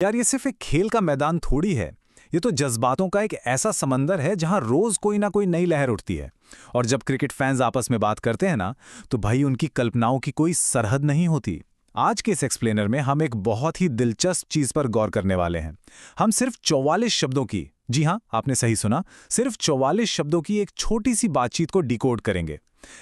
यार ये सिर्फ एक खेल का मैदान थोड़ी है। ये तो जज्बातों का एक ऐसा समंदर है जहां रोज कोई ना कोई नई लहर उठती है। और जब क्रिकेट फैंस आपस में बात करते हैं ना, तो भाई उनकी कल्पनाओं की कोई सरहद नहीं होती। आज के इस एक्सप्लेनर में हम एक बहुत ही दिलचस्प चीज पर गौर करने वाले हैं। हम सिर्फ 44 शब्दों की, जी हां आपने सही सुना, सिर्फ 44 शब्दों की एक छोटी सी बातचीत को डिकोड करेंगे।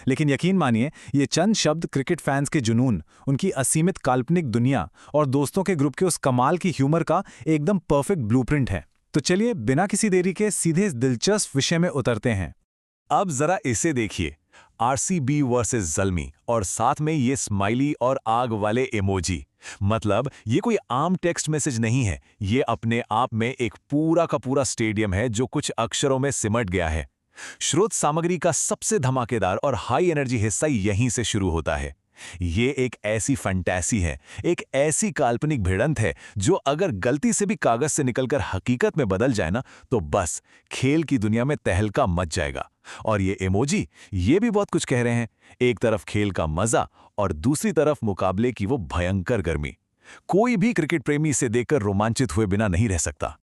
लेकिन यकीन मानिए, ये चंद शब्द क्रिकेट फैंस के जुनून, उनकी असीमित काल्पनिक दुनिया और दोस्तों के ग्रुप के उस कमाल की ह्यूमर का एकदम परफेक्ट ब्लूप्रिंट है। तो चलिए बिना किसी देरी के सीधे इस दिलचस्प विषय में उतरते हैं। अब जरा इसे देखिए, आरसीबी वर्सेस ज़ल्मी और साथ में ये स्माइली और आग वाले इमोजी। मतलब ये कोई आम टेक्स्ट मैसेज नहीं है, ये अपने आप में एक पूरा का पूरा स्टेडियम है जो कुछ अक्षरों में सिमट गया है। स्रोत सामग्री का सबसे धमाकेदार और हाई एनर्जी हिस्सा यहीं से शुरू होता है। ये एक ऐसी फंटेसी है, एक ऐसी काल्पनिक भिड़ंत है जो अगर गलती से भी कागज से निकलकर हकीकत में बदल जाए ना, तो बस खेल की दुनिया में तहलका मच जाएगा। और ये इमोजी, ये भी बहुत कुछ कह रहे हैं। एक तरफ खेल का मजा और दूसरी तरफ मुकाबले की वो भयंकर गर्मी। कोई भी क्रिकेट प्रेमी इसे देखकर रोमांचित हुए बिना नहीं रह सकता।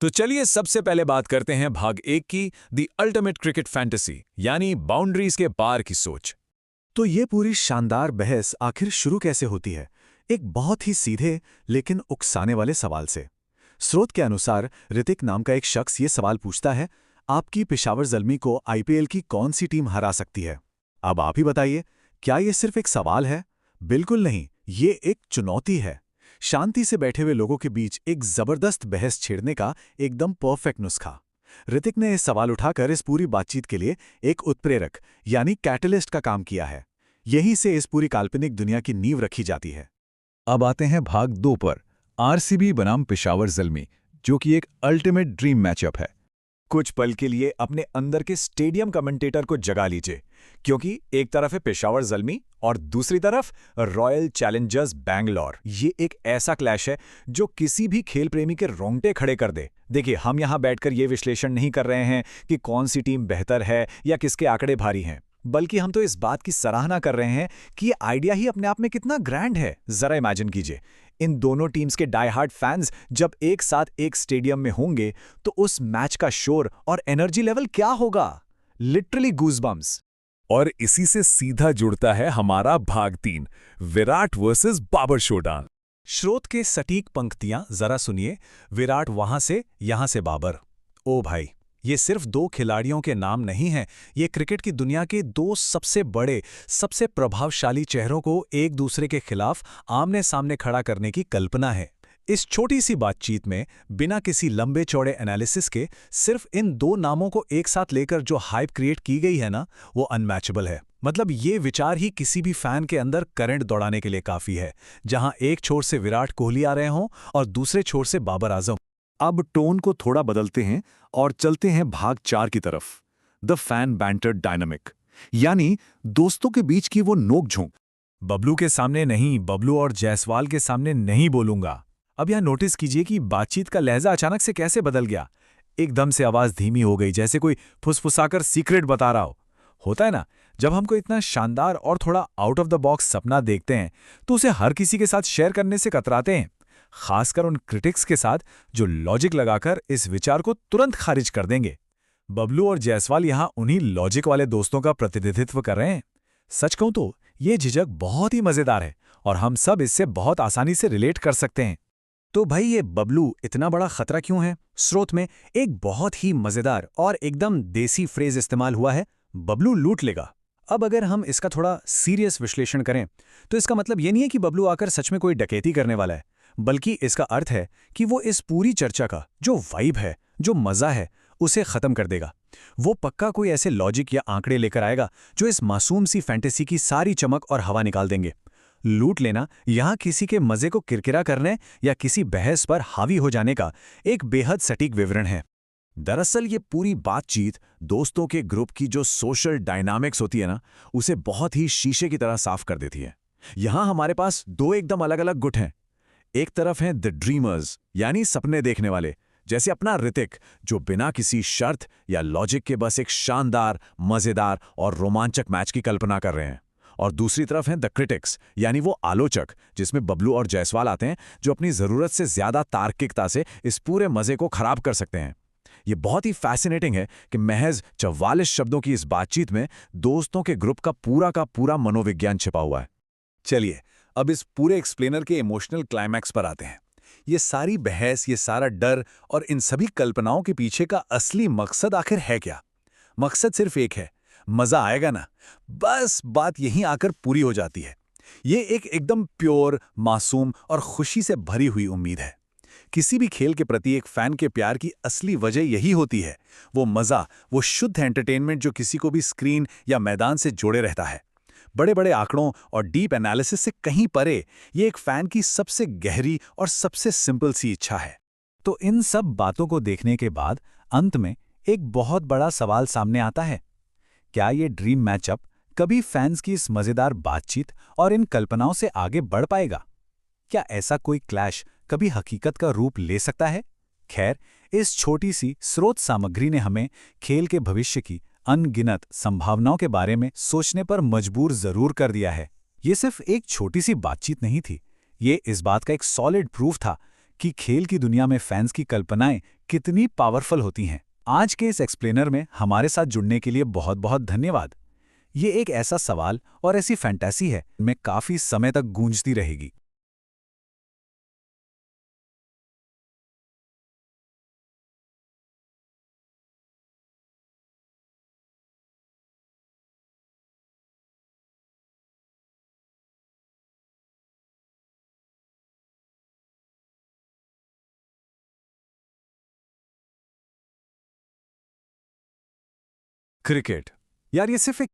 तो चलिए सबसे पहले बात करते हैं भाग 1 की, द अल्टीमेट क्रिकेट फैंटेसी, यानी बाउंड्रीज के पार की सोच। तो ये पूरी शानदार बहस आखिर शुरू कैसे होती है? एक बहुत ही सीधे लेकिन उकसाने वाले सवाल से। स्रोत के अनुसार ऋतिक नाम का एक शख्स ये सवाल पूछता है, आपकी पेशावर ज़ल्मी को आईपीएल की कौन सी टीम हरा सकती है? अब आप ही बताइए, क्या ये सिर्फ एक सवाल है? बिल्कुल नहीं, ये एक चुनौती है। शांति से बैठे हुए लोगों के बीच एक जबरदस्त बहस छेड़ने का एकदम परफेक्ट नुस्खा। ऋतिक ने इस सवाल उठाकर इस पूरी बातचीत के लिए एक उत्प्रेरक यानी कैटलिस्ट का काम किया है। यहीं से इस पूरी काल्पनिक दुनिया की नींव रखी जाती है। अब आते हैं भाग 2 पर, आरसीबी बनाम पेशावर ज़ल्मी, जो कि एक अल्टीमेट ड्रीम मैचअप है। कुछ पल के लिए अपने अंदर के स्टेडियम कमेंटेटर को जगा लीजिए, क्योंकि एक तरफ है पेशावर ज़ल्मी और दूसरी तरफ रॉयल चैलेंजर्स बैंगलोर। ये एक ऐसा क्लैश है जो किसी भी खेल प्रेमी के रोंगटे खड़े कर दे। देखिए, हम यहां बैठकर ये विश्लेषण नहीं कर रहे हैं कि कौन सी टीम बेहतर है या किसके आंकड़े भारी हैं, बल्कि हम तो इस बात की सराहना कर रहे हैं कि ये आइडिया ही अपने आप में कितना ग्रैंड है। जरा इमेजिन कीजिए, इन दोनों टीम्स के डाई हार्ड फैंस जब एक साथ एक स्टेडियम में होंगे तो उस मैच का शोर और एनर्जी लेवल क्या होगा? Literally goosebumps. और इसी से सीधा जुड़ता है हमारा भाग 3, विराट वर्सेस बाबर शोडान। स्रोत के सटीक पंक्तियां जरा सुनिए, विराट वहां से यहां से बाबर। ओ भाई, ये सिर्फ दो खिलाड़ियों के नाम नहीं हैं, ये क्रिकेट की दुनिया के दो सबसे बड़े, सबसे प्रभावशाली चेहरों को एक दूसरे के खिलाफ आमने सामने खड़ा करने की कल्पना है। इस छोटी सी बातचीत में बिना किसी लंबे चौड़े एनालिसिस के सिर्फ इन दो नामों को एक साथ लेकर जो हाइप क्रिएट की गई है ना, वो अनमैचेबल है। मतलब ये विचार ही किसी भी फैन के अंदर करंट दौड़ाने के लिए काफी है, जहां एक छोर से विराट कोहली आ रहे हों और दूसरे छोर से बाबर आजम। अब टोन को थोड़ा बदलते हैं और चलते हैं भाग 4 की तरफ, द फैन बैंटर डायनामिक, यानी दोस्तों के बीच की वो नोक-झोंक। बबलू के सामने नहीं, बबलू और जायसवाल के सामने नहीं बोलूंगा। अब यहां नोटिस कीजिए कि बातचीत का लहजा अचानक से कैसे बदल गया। एकदम से आवाज धीमी हो गई, जैसे कोई फुसफुसाकर सीक्रेट बता रहा हो। होता है ना, जब हमको इतना शानदार और थोड़ा आउट ऑफ द बॉक्स सपना देखते हैं तो उसे हर किसी के साथ शेयर करने से कतराते हैं, खासकर उन क्रिटिक्स के साथ जो लॉजिक लगाकर इस विचार को तुरंत खारिज कर देंगे। बबलू और जायसवाल यहां उन्हीं लॉजिक वाले दोस्तों का प्रतिनिधित्व कर रहे हैं। सच कहूं तो ये झिझक बहुत ही मजेदार है और हम सब इससे बहुत आसानी से रिलेट कर सकते हैं। तो भाई, ये बबलू इतना बड़ा खतरा क्यों है? स्रोत में एक बहुत ही मजेदार और एकदम देसी फ्रेज इस्तेमाल हुआ है, बबलू लूट लेगा। अब अगर हम इसका थोड़ा सीरियस विश्लेषण करें तो इसका मतलब ये नहीं है कि बबलू आकर सच में कोई डकैती करने वाला है, बल्कि इसका अर्थ है कि वो इस पूरी चर्चा का जो वाइब है, जो मजा है, उसे खत्म कर देगा। वो पक्का कोई ऐसे लॉजिक या आंकड़े लेकर आएगा जो इस मासूम सी फैंटेसी की सारी चमक और हवा निकाल देंगे। लूट लेना यहां किसी के मजे को किरकिरा करने या किसी बहस पर हावी हो जाने का एक बेहद सटीक विवरण है। दरअसल ये पूरी बातचीत दोस्तों के ग्रुप की जो सोशल डायनामिक्स होती है ना, उसे बहुत ही शीशे की तरह साफ कर देती है। यहां हमारे पास दो एकदम अलग अलग गुट हैं। एक तरफ हैं द ड्रीमर्स, यानी सपने देखने वाले, जैसे अपना ऋतिक, जो बिना किसी शर्त या लॉजिक के बस एक शानदार, मजेदार और रोमांचक मैच की कल्पना कर रहे हैं। और दूसरी तरफ हैं द क्रिटिक्स, यानी वो आलोचक, जिसमें बबलू और जायसवाल आते हैं, जो अपनी ज़रूरत से ज़्यादा तार्किकता से इस पूरे मज़े को खराब कर सकते हैं। ये बहुत ही फैसिनेटिंग है कि महज 44 शब्दों की इस बातचीत में दोस्तों के ग्रुप का पूरा मनोविज्ञान छिपा हुआ है। चलिए, अब इस पूरे एक्सप्लेनर के इमोशनल क्लाइमैक्स पर आते हैं। ये सारी बहस, ये सारा डर और इन सभी कल्पनाओं के पीछे का असली मकसद आखिर है क्या? मकसद सिर्फ एक है, मजा आएगा ना? बस बात यहीं आकर पूरी हो जाती है। ये एक एकदम प्योर, मासूम और खुशी से भरी हुई उम्मीद है। किसी भी खेल के प्रति एक फैन के प्यार की असली वजह यही होती है, वो मजा, वो शुद्ध एंटरटेनमेंट जो किसी को भी स्क्रीन या मैदान से जोड़े रहता है। बड़े बड़े आंकड़ों और डीप एनालिसिस से कहीं परे ये एक फैन की सबसे गहरी और सबसे सिंपल सी इच्छा है। तो इन सब बातों को देखने के बाद अंत में एक बहुत बड़ा सवाल सामने आता है। क्या ये ड्रीम मैचअप कभी फैंस की इस मजेदार बातचीत और इन कल्पनाओं से आगे बढ़ पाएगा? क्या ऐसा कोई क्लैश कभी हकीकत का रूप ले सकता है? खैर, इस छोटी सी स्रोत सामग्री ने हमें खेल के भविष्य की अनगिनत संभावनाओं के बारे में सोचने पर मजबूर जरूर कर दिया है। ये सिर्फ एक छोटी सी बातचीत नहीं थी, ये इस बात का एक सॉलिड प्रूफ था कि खेल की दुनिया में फैंस की कल्पनाएं कितनी पावरफुल होती हैं। आज के इस एक्सप्लेनर में हमारे साथ जुड़ने के लिए बहुत बहुत धन्यवाद। ये एक ऐसा सवाल और ऐसी फैंटेसी है में काफी समय तक गूंजती रहेगी। क्रिकेट, यार ये सिर्फ एक